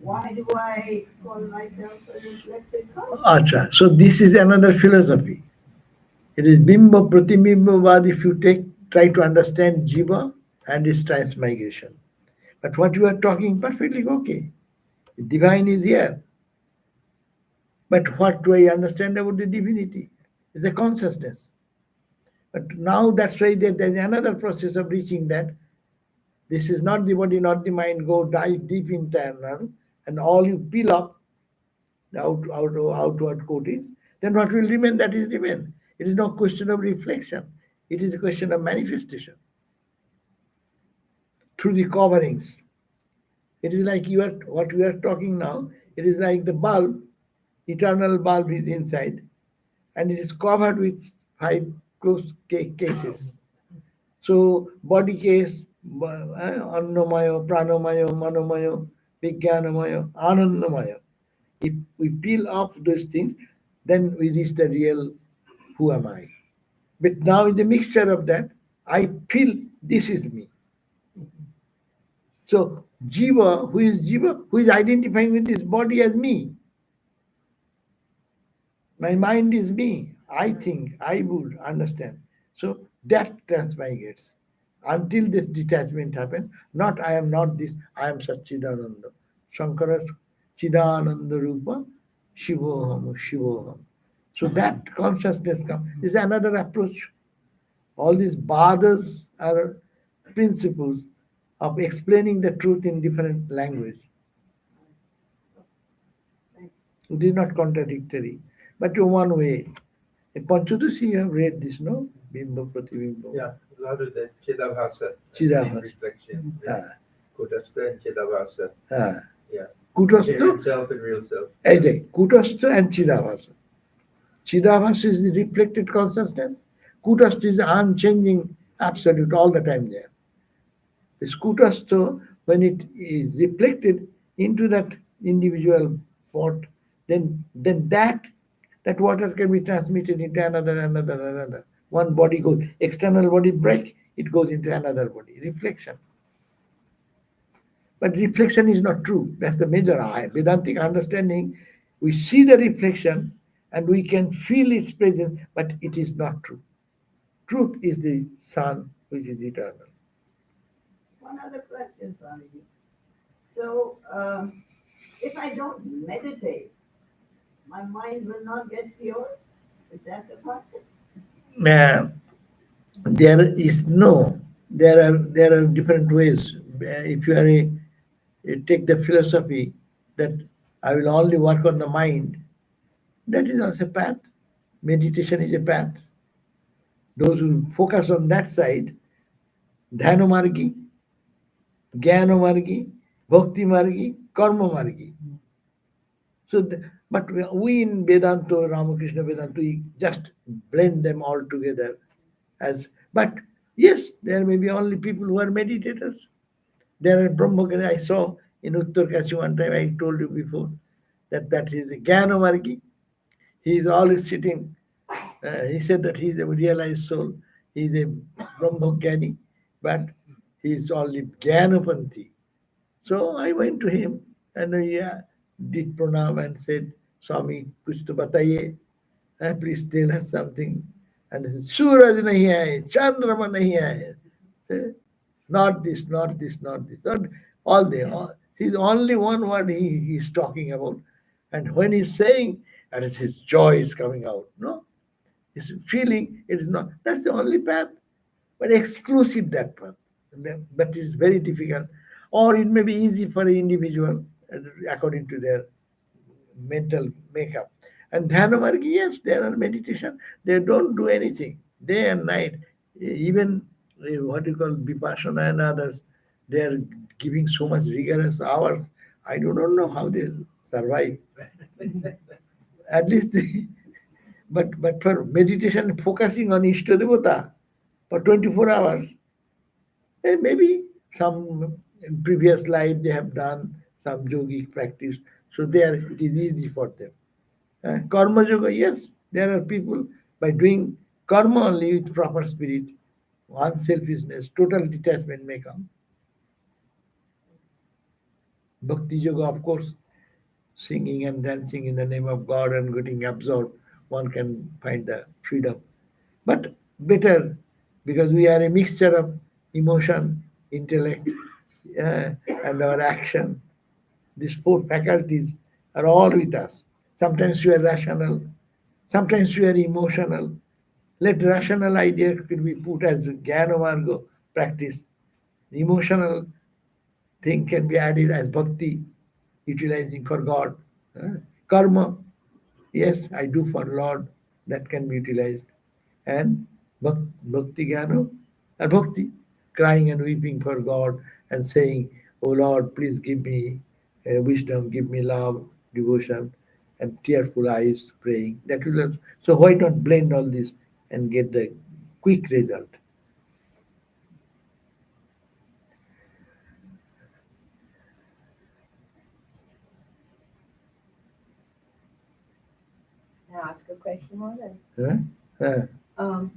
why do I call myself a reflected consciousness? acha. So this is another philosophy. It is bimba pratibimba. If you try to understand jiva and its transmigration. But what you are talking perfectly okay. Divine is here. But what do I understand about the divinity? It's a consciousness. But now that's why there's another process of reaching that. This is not the body, not the mind. Go dive deep internal, and all you peel up the outward coatings, then what will remain, that is remain. It is not question of reflection. It is a question of manifestation through the coverings. It is like you are what we are talking now. It is like the bulb, eternal bulb is inside, and it is covered with 5 closed cases. So body case, annamaya, pranamaya, manomaya, vijnanamaya, anandamaya. If we peel off those things, then we reach the real who am I. But now in the mixture of that, I feel this is me. So Jiva, who is identifying with this body as me. My mind is me. I think, I would understand. So that transmigrates. Until this detachment happens, not I am not this, I am Satchidananda. Shankara's Chidananda Rupa, Shivoham, Shivoham. So that consciousness comes. This is another approach. All these badhas are principles of explaining the truth in different language. It is not contradictory, but in one way. In Panchadasi, you have read this, no? Bimba Pratibimba. Yeah, louder than Chidabhasa. Chidabhasa. Reflection. Ah, Yeah. Kutastha and Chidabhasa. ah. Yeah. Kutastha, Real self and real self. Kutastha and Chidabhasa. Chidabhasa is the reflected consciousness. Kutastha is the unchanging absolute all the time there. This Kutastha, when it is reflected into that individual pot, then that water can be transmitted into another. One body goes, external body break, it goes into another body. Reflection. But reflection is not true. That's the major Vedantic understanding. We see the reflection and we can feel its presence, but it is not true. Truth is the sun, which is eternal. One other question, Swamiji. So, if I don't meditate, my mind will not get pure? Is that the concept? Uh, there is no. There are different ways. If you are take the philosophy that I will only work on the mind, that is also a path. Meditation is a path. Those who focus on that side, ধ্যান মার্গী, জ্ঞান মার্গী, bhakti margi, karma margi. So, but we in Vedanta, Ramakrishna Vedanta, we just blend them all together as. But yes, there may be only people who are meditators. There are Brahmagari. I saw in Uttarkashi one time. I told you before that is a Jnana Margi. He is always sitting. He said that he is a realized soul. He is a Brahmajnani, but he is only Jnanapanthi. So I went to him and he did pranam and said, Swami, kuch to bataiye. Please tell us something. And he said, Suraj nahi hai, Chandrama nahi hai. Not this, not this, not this. Not all day. He's only one word he's talking about. And when he's saying, that is his joy is coming out. No? His feeling, it is not. That's the only path. But exclusive that path. But it's very difficult. Or it may be easy for an individual according to their mental makeup. And Dhanamargi, yes, there are meditation. They don't do anything day and night. Even what you call Vipassana and others, they are giving so much rigorous hours. I do not know how they survive. At least, but for meditation, focusing on Ishtadevata for 24 hours, maybe some in previous life they have done some yogic practice, so there it is easy for them. Karma yoga, yes, there are people by doing karma only with proper spirit, unselfishness, total detachment may come. Bhakti yoga, of course, singing and dancing in the name of God and getting absorbed, one can find the freedom. But better because we are a mixture of emotion, intellect, and our action. These four faculties are all with us. Sometimes we are rational, sometimes we are emotional. Let rational idea could be put as Jnana Marga practice. The emotional thing can be added as bhakti, utilizing for God. Karma, yes, I do for Lord, that can be utilized. And bhakti jnana, and bhakti, crying and weeping for God and saying, Oh Lord, please give me wisdom, give me love, devotion, and tearful eyes praying. That will also, so why not blend all this and get the quick result? Can I ask a question on it? Huh? Um,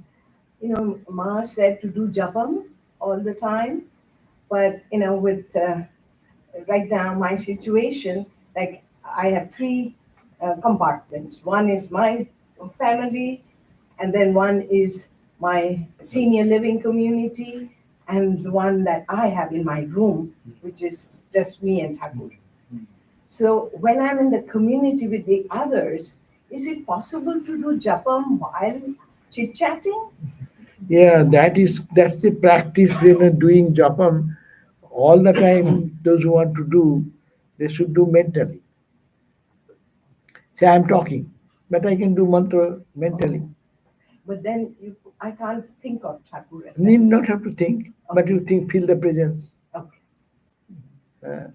Ma said to do japam all the time, but with right now my situation, like I have three compartments. One is my family, and then one is my senior living community, and the one that I have in my room, which is just me and Thakur. So when I'm in the community with the others, is it possible to do japam while chit chatting? Yeah, that's the practice doing japam all the time. Those who want to do, they should do mentally. Say I'm talking, but I can do mantra mentally. But then I can't think of Thakur at Need that not time. have to think, but you think, feel the presence. Okay. Uh,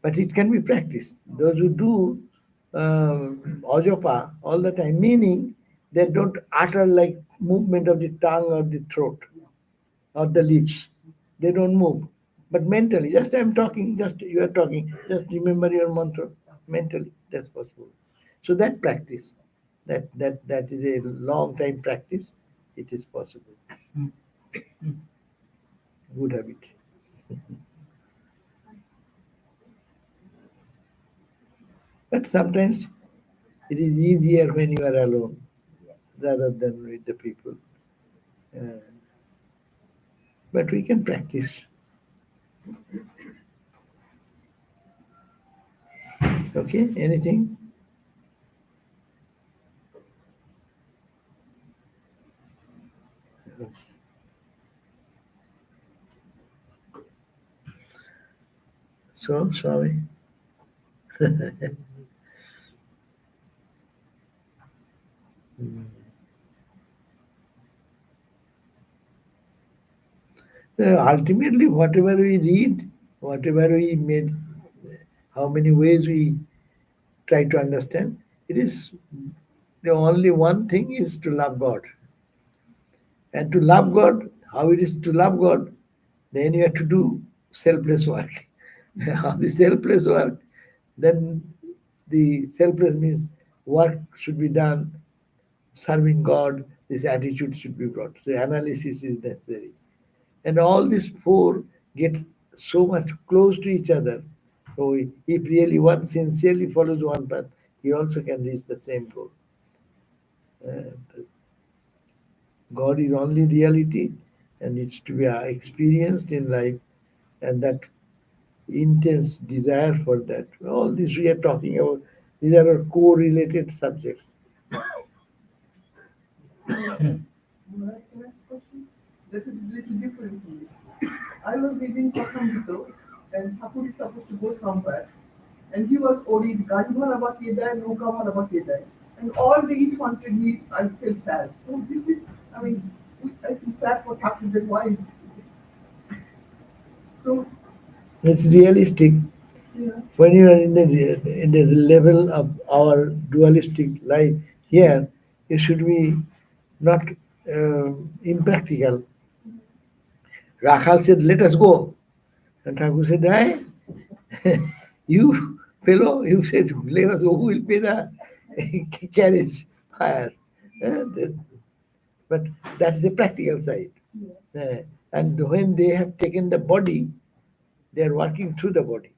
but it can be practiced. Those who do ajopa all the time, meaning they don't utter like movement of the tongue or the throat or the lips. They don't move. But mentally, just I'm talking, just you are talking, just remember your mantra mentally. That's possible. So that practice, that is a long time practice. It is possible. Good habit. But sometimes it is easier when you are alone rather than with the people. Uh, but we can practice. Okay? Anything? So, Swami. Ultimately, whatever we read, whatever we made, how many ways we try to understand, it is the only one thing is to love God. And to love God, how it is to love God, then you have to do selfless work. How the selfless work, then the selfless means work should be done, serving God, this attitude should be brought. So analysis is necessary. And all these four get so much close to each other. So if really one sincerely follows one path, he also can reach the same goal. And God is only reality and it's to be experienced in life, and that intense desire for that. All this we are talking about, these are our correlated subjects. Can I ask a question? This is a little different for me. I was reading Prasamrita and Thakur is supposed to go somewhere. And he was worried, Gari bhara ba ke jaye, nauka bhara ba ke jaye. And all the each wanted me, I feel sad. So this is, I mean, I feel sad for Thakur that why. So, It's realistic. yeah. When you are in the level of our dualistic life here, it should be not impractical. Rakhal said, "Let us go," and Thakur said, "Hey, you fellow, you said, let us go. Who will pay the carriage fire?" But that's the practical side. Uh, and when they have taken the body, they are working through the body.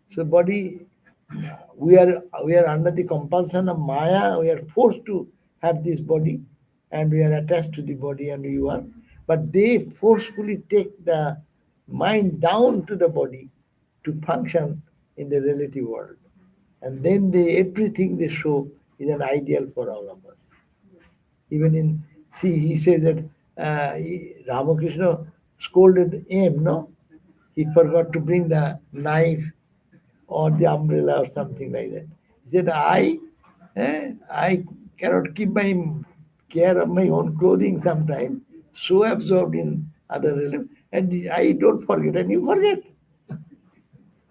So body, we are under the compulsion of Maya. We are forced to have this body, and we are attached to the body, and we work. But they forcefully take the mind down to the body to function in the relative world, and then they everything they show is an ideal for all of us. Even in, see, he says that Ramakrishna scolded him, no? He forgot to bring the knife or the umbrella or something like that. He said, I cannot keep my care of my own clothing sometimes, so absorbed in other religion, and I don't forget, and you forget.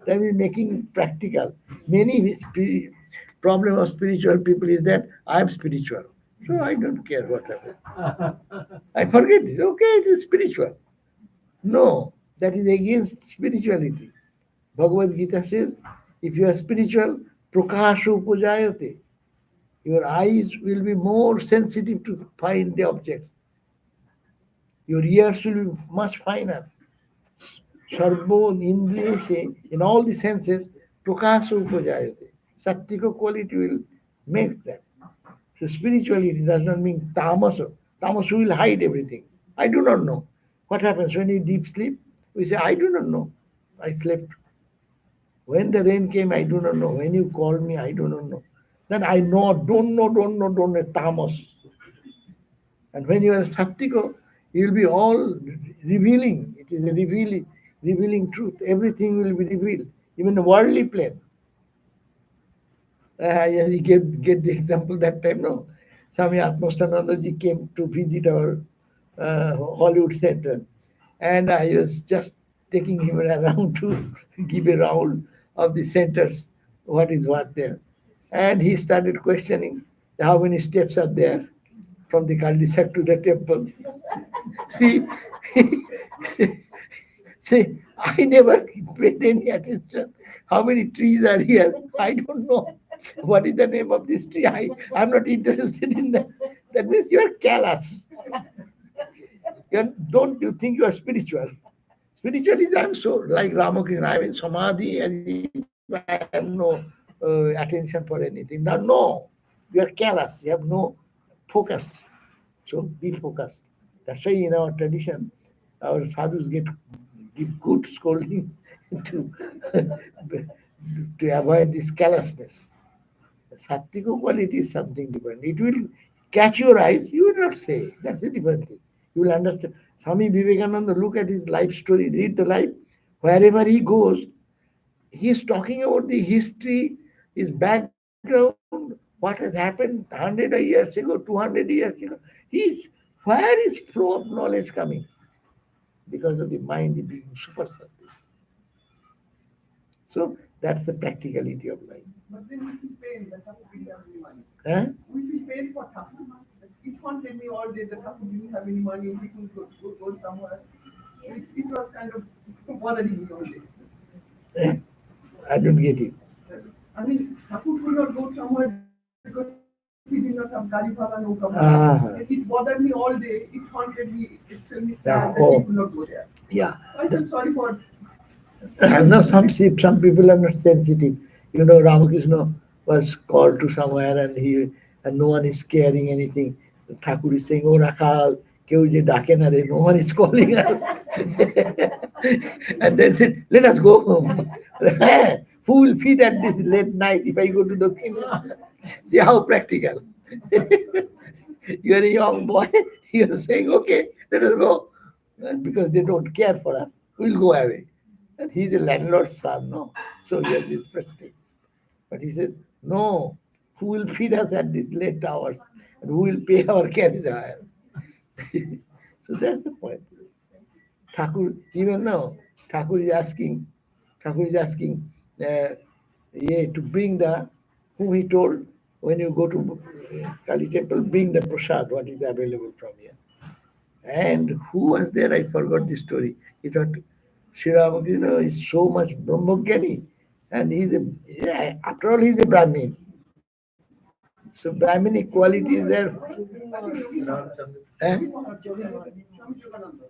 That is making practical. Many problem of spiritual people is that I am spiritual, so I don't care what happens. I forget it. Okay, it is spiritual. No, that is against spirituality. Bhagavad Gita says, if you are spiritual, prakasha upajayate. Your eyes will be more sensitive to find the objects. Your ears will be much finer. Sarvo indriyeshe, in all the senses, prakasha upajayate. Sattvika quality will make that. So spirituality does not mean tamasa. Tamasa will hide everything. I do not know. What happens when you deep sleep? We say, I do not know. I slept. When the rain came, I do not know. When you called me, I do not know. Then I know, don't know, tamas. And when you are sattvika, you will be all revealing. It is a revealing truth. Everything will be revealed, even the worldly plane. Yeah, you get the example that time, no? Swami Atmastanandaji came to visit our Hollywood Center, and I was just taking him around to give a round of the centers, what is what there. And he started questioning how many steps are there from the cul-de-sac to the temple. See, see, I never paid any attention. How many trees are here? I don't know. What is the name of this tree? I'm not interested in that. That means you are callous. Don't you think you are spiritual? Spiritualism, I'm so like Ramakrishna, I'm in Samadhi as if I have no attention for anything. Now, no, you are callous, you have no focus. So be focused. That's why in our tradition, our sadhus give good scolding to to avoid this callousness. Sattvic quality is something different. It will catch your eyes, you will not say. That's a different thing. You will understand. Swami Vivekananda, look at his life story, read the life. Wherever he goes, he is talking about the history, his background, what has happened 100 years ago, 200 years ago. He's, where is flow of knowledge coming? because of the mind being super sati. So that's the practicality of life. But then we feel pain that Thakur didn't have any money. Huh? We feel pain for Thakur. It haunted me all day that Thakur didn't have any money, he couldn't go somewhere. It was kind of bothering me all day. Eh? I don't get it. I mean, Thakur could not go somewhere because he did not have Gari Bhala, no Kabala. Ah. It bothered me all day, it haunted me, it felt me sad Yeah, that oh. he could not go there. Yeah. So I feel sorry for No, some people are not sensitive. You know, Ramakrishna was called to somewhere and no one is caring anything. Thakur is saying, "Oh Rakhal, keu je dake na re," no one is calling us. And then said, "Let us go home." Who will feed at this late night if I go to the kingdom? See how practical. You are a young boy, you are saying, "Okay, let us go." Because they don't care for us. We'll go away. And he's a landlord's son, no? So he has this prestige. But he said, "No, who will feed us at these late hours? And who will pay our carriage hire?" So that's the point. Thakur, even now, Thakur is asking, to bring whom he told, when you go to Kali temple, bring the prasad, what is available from here. And who was there? I forgot the story. He thought Sri Ramakrishna is so much Brahmagyani, and after all, he's a Brahmin. So Brahminic quality is there. Ramchandra. Eh? Swami Yogananda.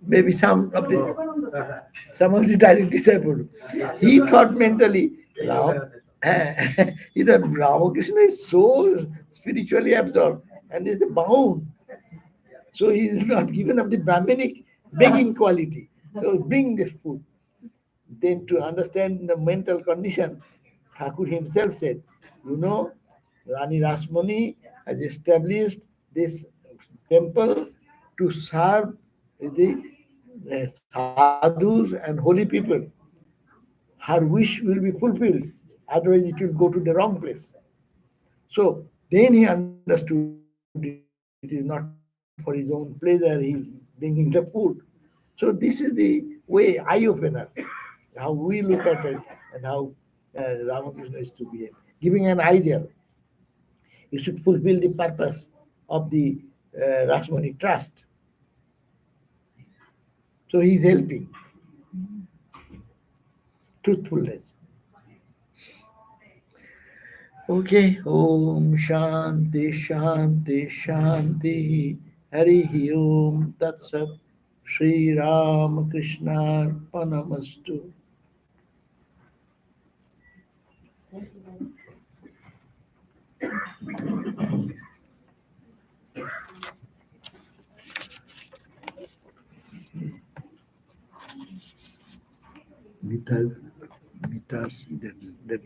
Maybe Oh. some of the direct disciples. He thought mentally, he thought Ramakrishna is so spiritually absorbed and is bound. So he is not given up the Brahminic begging quality. So bring this food. Then to understand the mental condition, Thakur himself said, Rani Rasmani has established this temple to serve the sadhus and holy people. Her wish will be fulfilled, otherwise it will go to the wrong place. So then he understood it is not for his own pleasure, he is bringing the food. So this is the way, eye opener, how we look at it and how Ramakrishna is to behave. Giving an ideal, you should fulfill the purpose of the Rasmani trust. So he is helping. Truthfulness. Okay. Om Shanti Shanti Shanti. Hari Om Tat Sat. Sri Ram Krishna Panamastu. Guitar, see that